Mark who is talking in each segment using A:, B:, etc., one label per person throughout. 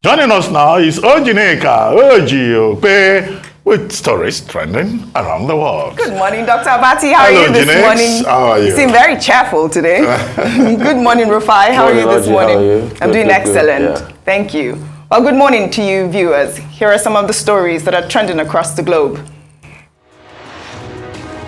A: Joining us now is Ojineka Okpe with stories trending around the world.
B: Good morning, Dr. Abati. How
A: Hello,
B: are you this
A: Jinex.
B: morning?
A: How are you?
B: You seem very cheerful today. Good morning, Rufai. How are you this morning?
C: How are you?
B: I'm doing excellent.
C: Yeah.
B: Thank you. Well, good morning to you, viewers. Here are some of the stories that are trending across the globe.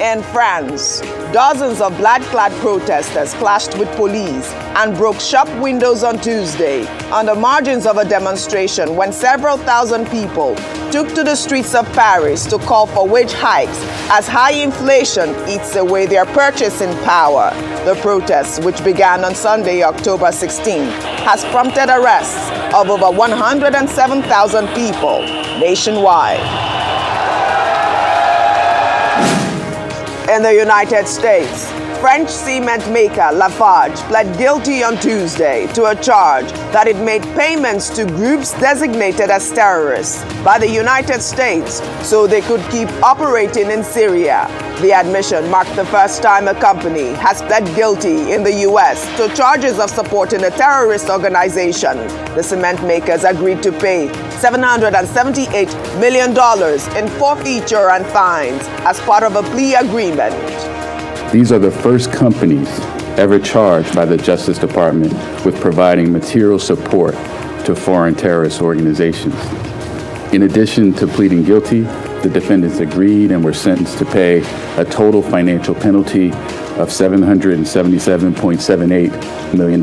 B: In France, dozens of blood-clad protesters clashed with police and broke shop windows on Tuesday on the margins of a demonstration when several thousand people took to the streets of Paris to call for wage hikes as high inflation eats away their purchasing power. The protests, which began on Sunday, October 16, has prompted arrests of over 107,000 people nationwide. In the United States, French cement maker Lafarge pled guilty on Tuesday to a charge that it made payments to groups designated as terrorists by the United States so they could keep operating in Syria. The admission marked the first time a company has pled guilty in the U.S. to charges of supporting a terrorist organization. The cement makers agreed to pay $778 million in forfeiture and fines as part of a plea agreement.
C: These are the first companies ever charged by the Justice Department with providing material support to foreign terrorist organizations. In addition to pleading guilty, the defendants agreed and were sentenced to pay a total financial penalty of $777.78 million.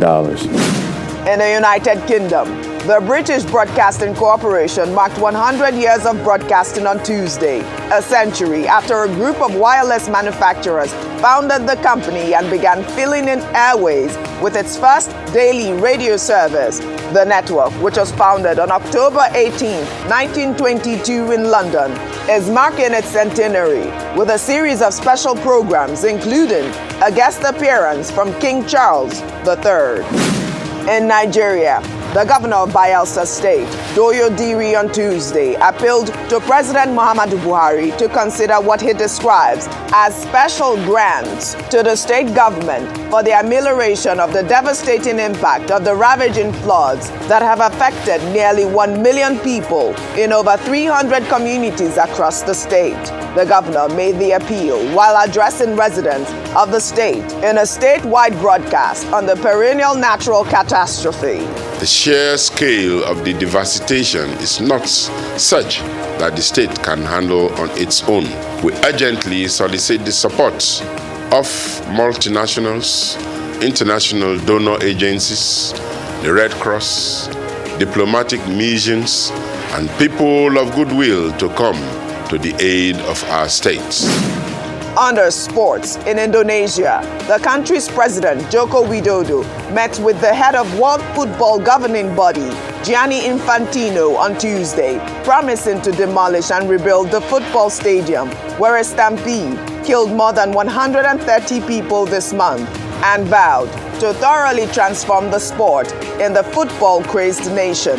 B: In the United Kingdom, the British Broadcasting Corporation marked 100 years of broadcasting on Tuesday, a century after a group of wireless manufacturers founded the company and began filling in airways with its first daily radio service. The network, which was founded on October 18, 1922 in London, is marking its centenary with a series of special programs, including a guest appearance from King Charles III. In Nigeria, the governor of Bayelsa State, Doyo Diri, on Tuesday appealed to President Muhammadu Buhari to consider what he describes as special grants to the state government for the amelioration of the devastating impact of the ravaging floods that have affected nearly 1 million people in over 300 communities across the state. The governor made the appeal while addressing residents of the state in a statewide broadcast on the perennial natural catastrophe.
D: The sheer scale of the devastation is not such that the state can handle on its own. We urgently solicit the support of multinationals, international donor agencies, the Red Cross, diplomatic missions, and people of goodwill to come to the aid of our states.
B: Under sports, in Indonesia, the country's president, Joko Widodo, met with the head of World Football Governing Body, Gianni Infantino, on Tuesday, promising to demolish and rebuild the football stadium, where a stampede killed more than 130 people this month, and vowed to thoroughly transform the sport in the football-crazed nation.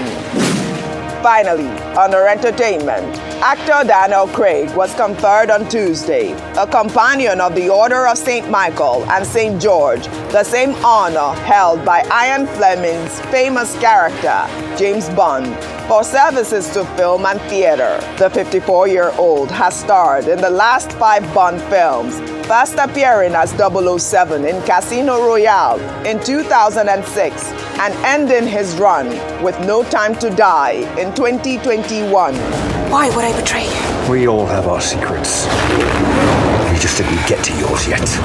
B: Finally, under entertainment, actor Daniel Craig was conferred on Tuesday a Companion of the Order of St. Michael and St. George, the same honor held by Ian Fleming's famous character, James Bond, for services to film and theater. The 54-year-old has starred in the last 5 Bond films, first appearing as 007 in Casino Royale in 2006 and ending his run with No Time to Die in 2021.
E: Why would I betray you?
F: We all have our secrets. You just didn't get to yours yet.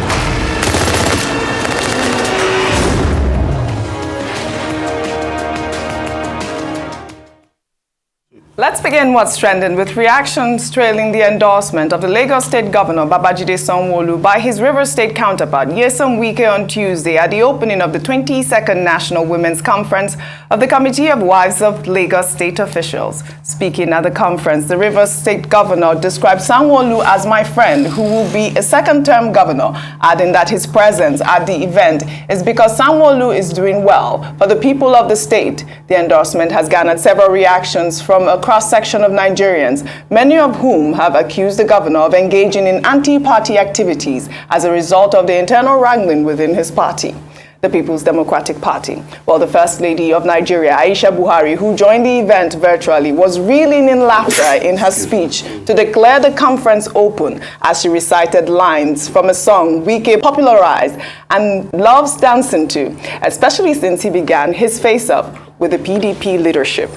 B: Let's begin what's trending with reactions trailing the endorsement of the Lagos State Governor Babajide Sanwo Olu by his Rivers State counterpart Nyesom Wike on Tuesday at the opening of the 22nd National Women's Conference of the Committee of Wives of Lagos State Officials. Speaking at the conference, the Rivers State Governor described Sanwo Olu as my friend who will be a second-term governor, adding that his presence at the event is because Sanwo Olu is doing well for the people of the state. The endorsement has garnered several reactions from a cross-section of Nigerians, many of whom have accused the governor of engaging in anti-party activities as a result of the internal wrangling within his party. the People's Democratic Party. Well, the First Lady of Nigeria, Aisha Buhari, who joined the event virtually, was reeling in laughter in her speech to declare the conference open as she recited lines from a song Wike popularized and loves dancing to, especially since he began his face-off with the PDP leadership.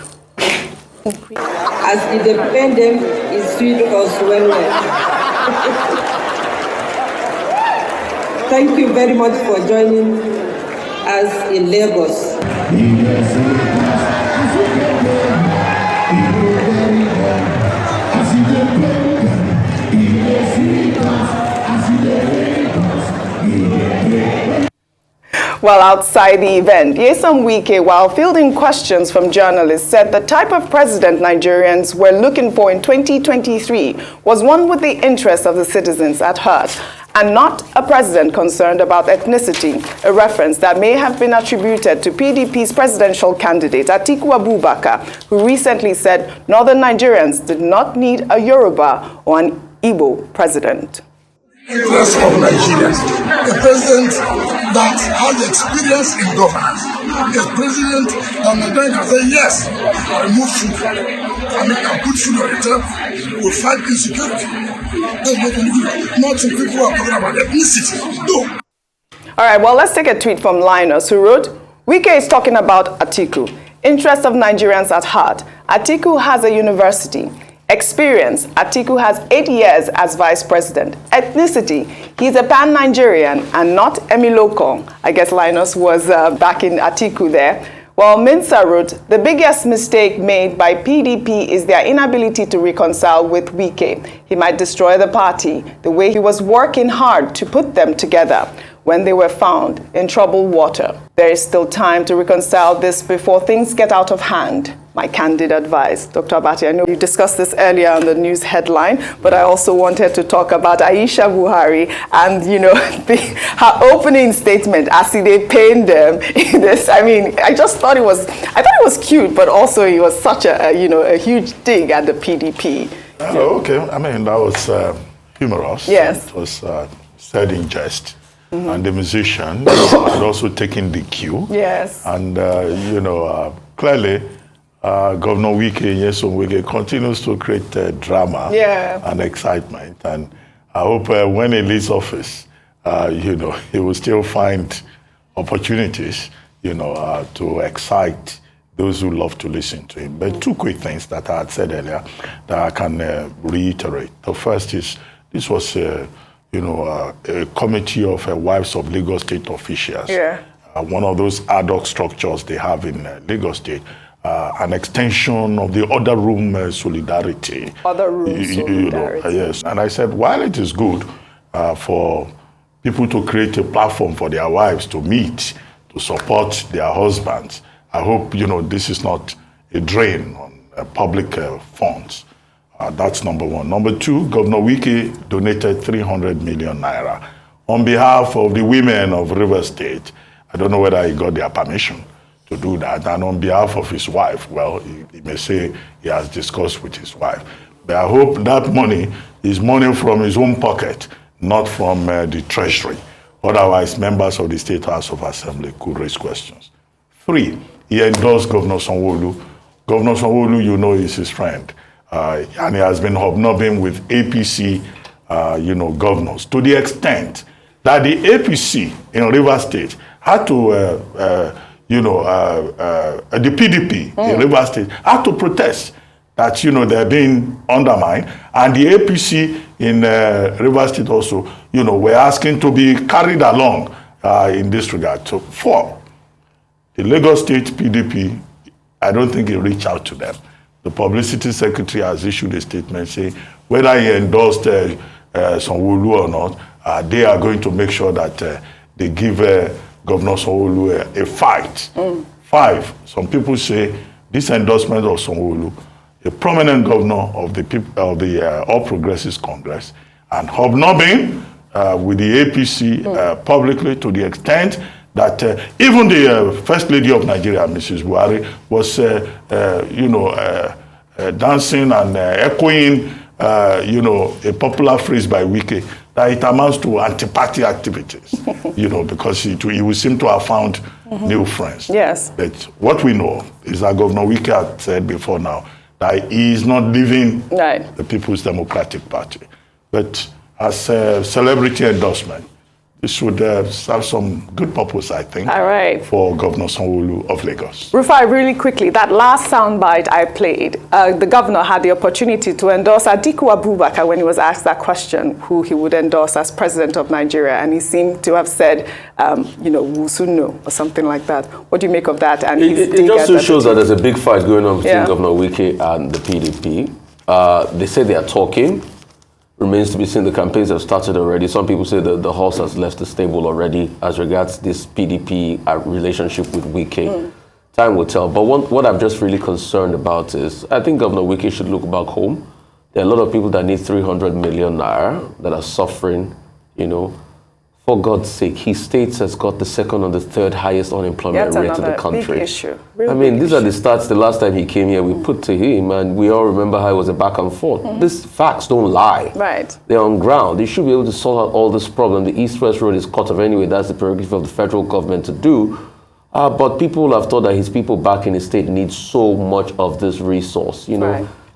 G: As independent is sweet us well. Thank you very much for joining us in Lagos.
B: Well, outside the event, Nyesom Wike, while fielding questions from journalists, said the type of president Nigerians were looking for in 2023 was one with the interests of the citizens at heart, and not a president concerned about ethnicity, a reference that may have been attributed to PDP's presidential candidate, Atiku Abubakar, who recently said northern Nigerians did not need a Yoruba or an Igbo president.
H: Interest of Nigerians, a president that has experience in governance, a president that Nigerians can say, yes, I remove food, and I can put food on the table, we'll fight insecurity. That's what we do. Not some people are talking about ethnicity. No.
B: All right, well, let's take a tweet from Linus, who wrote, Wike is talking about Atiku. Interest of Nigerians at heart. Atiku has a university. Experience, Atiku has 8 years as vice president. Ethnicity, he's a pan-Nigerian and not Emiloko. I guess Linus was backing Atiku there. Well, Minsa wrote, the biggest mistake made by PDP is their inability to reconcile with Wike. He might destroy the party the way he was working hard to put them together when they were found in troubled water. There is still time to reconcile this before things get out of hand. My candid advice. Dr. Abati, I know you discussed this earlier on the news headline, but I also wanted to talk about Aisha Buhari and, you know, her opening statement as they pained them in this. I mean, I thought it was cute, but also it was such a huge dig at the PDP.
A: Oh, okay. I mean, that was humorous.
B: Yes.
A: It was said in jest. Mm-hmm. And the musician had also taken the cue.
B: Yes.
A: And, clearly, Governor Wike, Nyesom Wike, continues to create drama and excitement. And I hope when he leaves office, he will still find opportunities, to excite those who love to listen to him. But two quick things that I had said earlier that I can reiterate. The first is this was, a committee of wives of Lagos State officials. Yeah. One of those ad hoc structures they have in Lagos State. An extension of the other room solidarity.
B: Other room solidarity.
A: Yes. And I said, while it is good for people to create a platform for their wives to meet, to support their husbands, I hope, this is not a drain on public funds. That's number one. Number two, Governor Wike donated 300 million naira on behalf of the women of River State. I don't know whether he got their permission to do that. And on behalf of his wife, well, he may say he has discussed with his wife. But I hope that money is money from his own pocket, not from the treasury. Otherwise, members of the State House of Assembly could raise questions. 3, he endorsed Governor Sanwo Olu. Governor Sanwo Olu, is his friend. And he has been hobnobbing with APC, governors, to the extent that the APC in River State had to the PDP in River State had to protest that, they're being undermined. And the APC in River State also, were asking to be carried along in this regard. So 4, the Lagos State PDP, I don't think he reached out to them. The publicity secretary has issued a statement saying whether he endorsed Sanwo Olu or not, they are going to make sure that they give Governor Sanwo Olu a fight. 5, some people say this endorsement of Sanwo Olu, a prominent governor of the All Progressives Congress, and hobnobbing with the APC publicly to the extent that even the First Lady of Nigeria, Mrs. Buhari, was dancing and echoing, a popular phrase by Wike that it amounts to anti-party activities, because he will seem to have found new friends.
B: Yes.
A: But what we know is that Governor Wike had said before now that he is not leaving the People's Democratic Party. But as a celebrity endorsement, this should serve some good purpose, I think, for Governor Sanwo Olu of Lagos.
B: Rufai, really quickly, that last soundbite I played, the governor had the opportunity to endorse Atiku Abubakar when he was asked that question, who he would endorse as president of Nigeria, and he seemed to have said, we'll soon know, or something like that. What do you make of that? And
I: it just shows that there's a big fight going on between Governor Wike and the PDP. They say they are talking. Remains to be seen. The campaigns have started already. Some people say that the horse has left the stable already as regards this PDP relationship with Wike. Time will tell. But what I'm just really concerned about is, I think Governor Wike should look back home. There are a lot of people that need 300 million naira that are suffering, For God's sake, his state has got the second or the third highest unemployment rate in the country.
B: Big issue.
I: These are the stats. The last time he came here, we put to him, and we all remember how it was a back and forth. These facts don't lie.
B: Right.
I: They're on ground. They should be able to sort out all this problem. The East-West Road is cut off anyway. That's the prerogative of the federal government to do. But people have thought that his people back in the state need so much of this resource,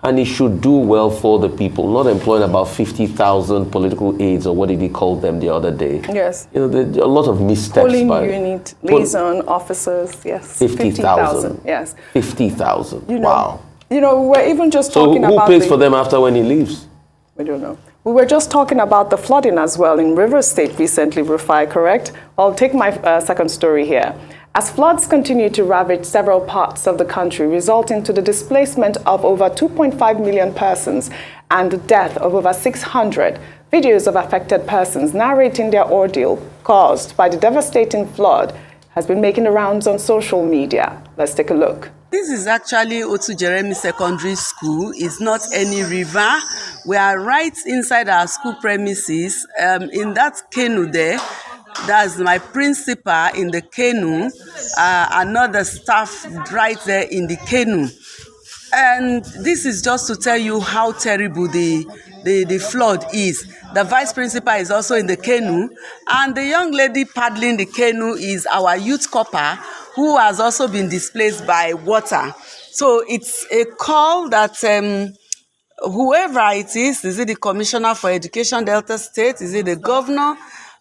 I: And he should do well for the people, not employing about 50,000 political aides, or what did he call them the other day?
B: Yes.
I: There are a lot of missteps.
B: Polling unit, liaison officers, yes.
I: 50,000.
B: Yes.
I: 50,000. Wow.
B: We're even just talking about...
I: So who pays for them after when he leaves?
B: We don't know. We were just talking about the flooding as well in Rivers State recently, Rufai, correct? I'll take my second story here. As floods continue to ravage several parts of the country, resulting to the displacement of over 2.5 million persons and the death of over 600, videos of affected persons narrating their ordeal caused by the devastating flood has been making the rounds on social media. Let's take a look.
J: This is actually Otu Jeremy Secondary School. It's not any river. We are right inside our school premises. In that canoe there, that's my principal in the canoe, another staff right there in the canoe. And this is just to tell you how terrible the flood is. The vice principal is also in the canoe, and the young lady paddling the canoe is our youth corper, who has also been displaced by water. So it's a call that whoever it is it the Commissioner for Education Delta State, is it the governor,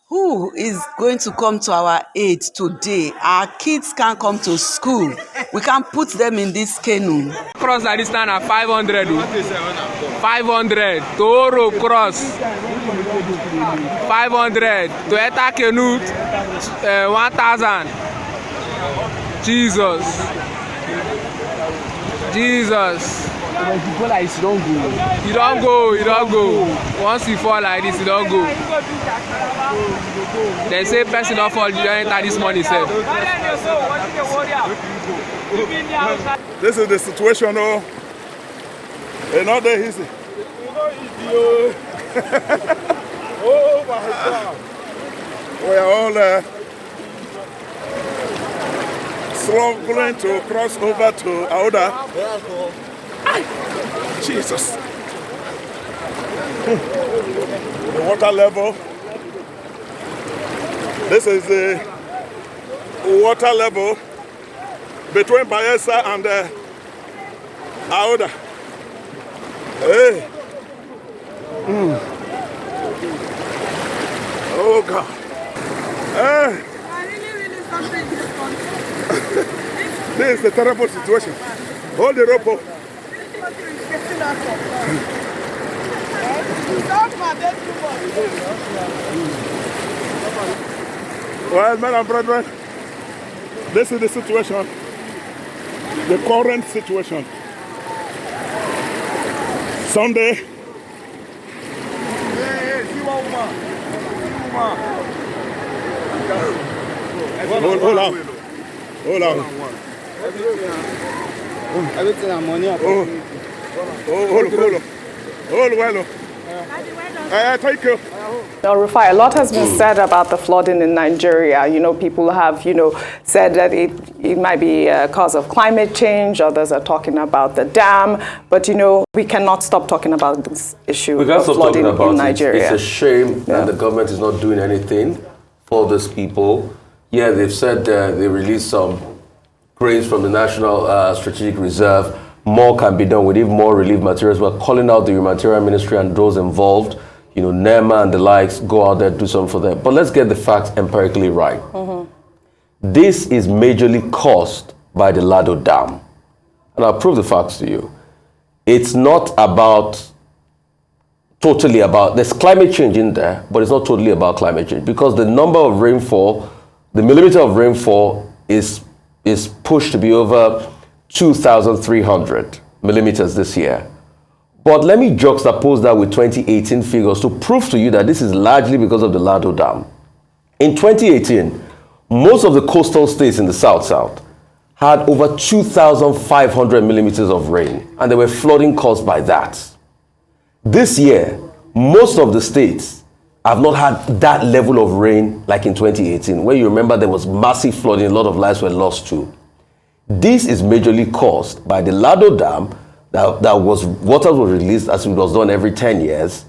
J: who is going to come to our aid today? Our kids can't come to school. We can't put them in this canoe.
K: Cross like this time at 500. 500. Toro cross. 500. Toyota canoe. 1,000. Jesus. You don't go. Once you fall like this, you don't go. They say person don't fall, you don't enter this money, sir.
H: This is the situation, it's not that easy. Oh my God. We are all struggling to cross over to Aoda. Jesus. The water level. This is the water level between Bayelsa and Aoda. Hey. Oh God. Hey. This is a terrible situation. Hold the rope up. Well, men and brethren, this is the situation, the current situation. Sunday, hold on.
L: Everything I'm money up.
H: Hold well. Thank you.
B: Now, Rufai, a lot has been said about the flooding in Nigeria. You know, people have, said that it might be a cause of climate change. Others are talking about the dam. But, we cannot stop talking about this issue of flooding in Nigeria.
I: It's a shame that the government is not doing anything for these people. Yeah, they've said they released some grains from the National Strategic Reserve. More can be done with even more relief materials. We're calling out the humanitarian ministry and those involved. NEMA and the likes, go out there, do something for them. But let's get the facts empirically right. This is majorly caused by the Lado Dam. And I'll prove the facts to you. It's not totally about, there's climate change in there, but it's not totally about climate change because the number of rainfall, the millimeter of rainfall is pushed to be over 2,300 millimeters this year. But let me juxtapose that with 2018 figures to prove to you that this is largely because of the Lado Dam. In 2018, most of the coastal states in the South had over 2,500 millimeters of rain, and there were flooding caused by that. This year, most of the states have not had that level of rain like in 2018, where you remember there was massive flooding, a lot of lives were lost too. This is majorly caused by the Lado Dam. Water was released as it was done every 10 years,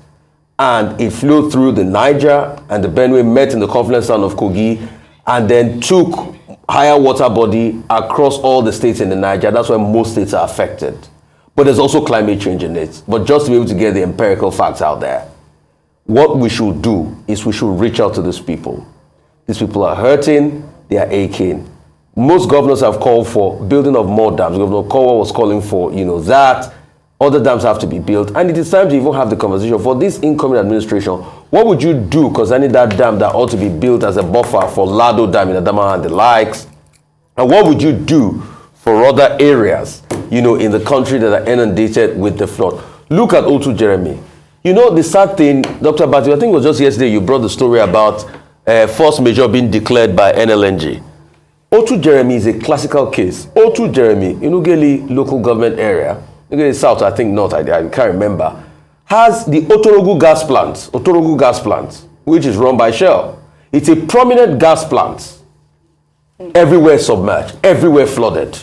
I: and it flowed through the Niger and the Benue, met in the confluence town of Kogi, and then took higher water body across all the states in the Niger. That's why most states are affected. But there's also climate change in it. But just to be able to get the empirical facts out there, what we should do is we should reach out to these people. These people are hurting, they are aching. Most governors have called for building of more dams. Governor Kowa was calling for, that. Other dams have to be built. And it is time to even have the conversation. For this incoming administration, what would you do concerning that dam that ought to be built as a buffer for Lado Dam in Adamawa and the likes? And what would you do for other areas, in the country that are inundated with the flood? Look at Otu Jeremy. The sad thing, Dr. Bati, I think it was just yesterday you brought the story about force majeure being declared by NLNG. Otu Jeremy is a classical case. Otu Jeremy, Inugeli local government area, Inugeli South, I think North, I can't remember, has the Otorogu gas plant, which is run by Shell. It's a prominent gas plant. Everywhere submerged, everywhere flooded.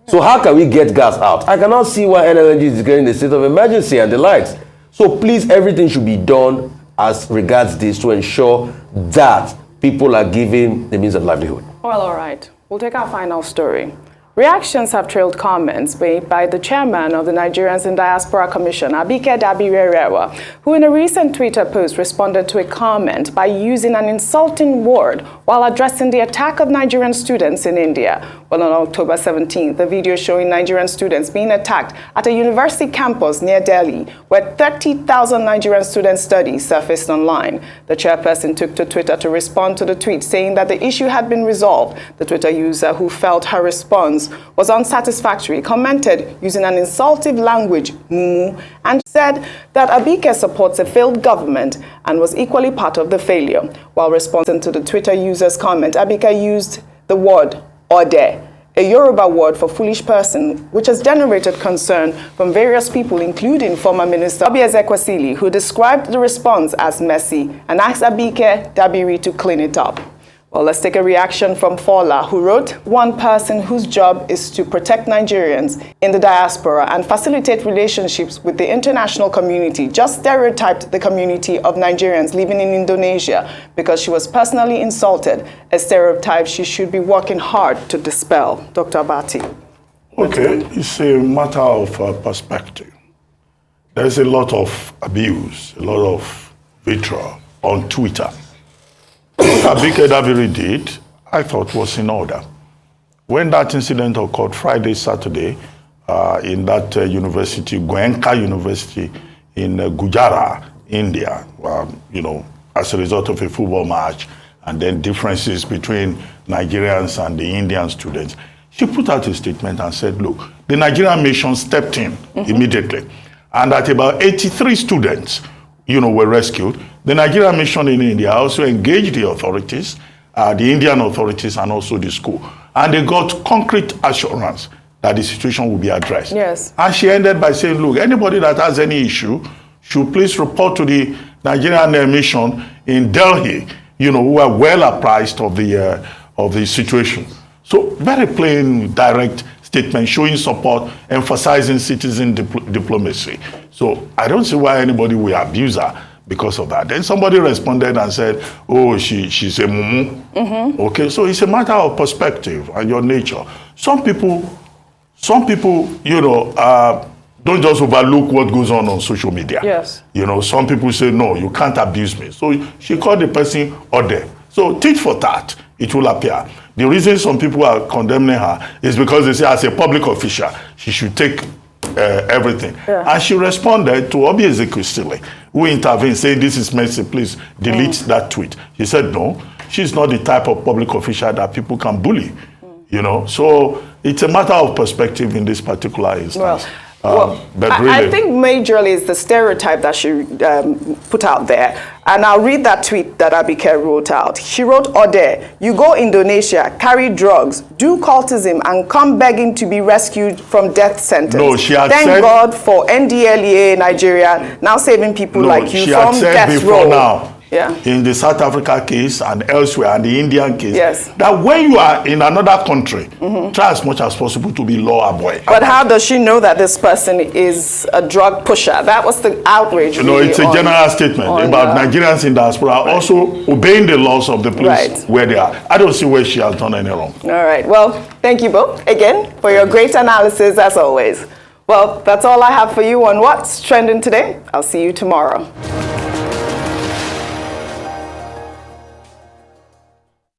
I: So how can we get gas out? I cannot see why NLNG is declaring the state of emergency and the likes. So please, everything should be done as regards this to ensure that people are given the means of livelihood.
B: Well, all right. We'll take our final story. Reactions have trailed comments made by the chairman of the Nigerians in Diaspora Commission, Abike Dabiri, who in a recent Twitter post responded to a comment by using an insulting word while addressing the attack of Nigerian students in India. Well, on October 17th, the video showing Nigerian students being attacked at a university campus near Delhi, where 30,000 Nigerian students study, surfaced online. The chairperson took to Twitter to respond to the tweet, saying that the issue had been resolved. The Twitter user, who felt her response was unsatisfactory, commented using an insultive language, mumu, and said that Abike supports a failed government and was equally part of the failure. While responding to the Twitter user's comment, Abike used the word ode, a Yoruba word for foolish person, which has generated concern from various people, including former Minister Obieze Kwesili, who described the response as messy and asked Abike Dabiri to clean it up. Well, let's take a reaction from Fola, who wrote, "One person whose job is to protect Nigerians in the diaspora and facilitate relationships with the international community just stereotyped the community of Nigerians living in Indonesia because she was personally insulted, a stereotype she should be working hard to dispel." Dr. Abati.
A: Okay, it's a matter of perspective. There's a lot of abuse, a lot of vitriol on Twitter. What Abike Dabiri did, I thought was in order. When that incident occurred Friday, Saturday, in that university, Goenka University in Gujarat, India, as a result of a football match, and then differences between Nigerians and the Indian students, she put out a statement and said, look, the Nigerian mission stepped in immediately, and that about 83 students were rescued. The Nigerian mission in India also engaged the authorities, the Indian authorities, and also the school. And they got concrete assurance that the situation will be addressed.
B: Yes.
A: And she ended by saying, look, anybody that has any issue should please report to the Nigerian mission in Delhi, you know, who are well apprised of the situation. So very plain, direct statement showing support, emphasizing citizen diplomacy. So I don't see why anybody will abuse her because of that. Then somebody responded and said, oh, she's a mumu. Okay, so it's a matter of perspective and your nature. Some people, you know, don't just overlook what goes on social media.
B: Yes.
A: You know, some people say, no, you can't abuse me. So she called the person Ode. So tit for tat, it will appear. The reason some people are condemning her is because they say as a public official, she should take everything. Yeah. And she responded to Obi Ezekwesili, who intervened, saying, this is messy, please delete that tweet. She said, no, she's not the type of public official that people can bully. You know, so it's a matter of perspective in this particular instance.
B: But really, I think majorly it's the stereotype that she put out there. And I'll read that tweet that Abike wrote out. She wrote, Ode, you go Indonesia, carry drugs, do cultism, and come begging to be rescued from death sentence.
A: No, she had
B: Thank
A: said,
B: God for NDLEA Nigeria, now saving people like you from death row.
A: Now,
B: yeah.
A: In the South Africa case and elsewhere, and the Indian case,
B: yes.
A: that when you are in another country, try as much as possible to be law-abiding.
B: But how does she know that this person is a drug pusher? That was the outrage.
A: You know, it's a general statement about Nigerians in diaspora also obeying the laws of the place where they are. I don't see where she has done any wrong.
B: All right. Well, thank you both again for your great analysis as always. Well, that's all I have for you on What's Trending Today. I'll see you tomorrow.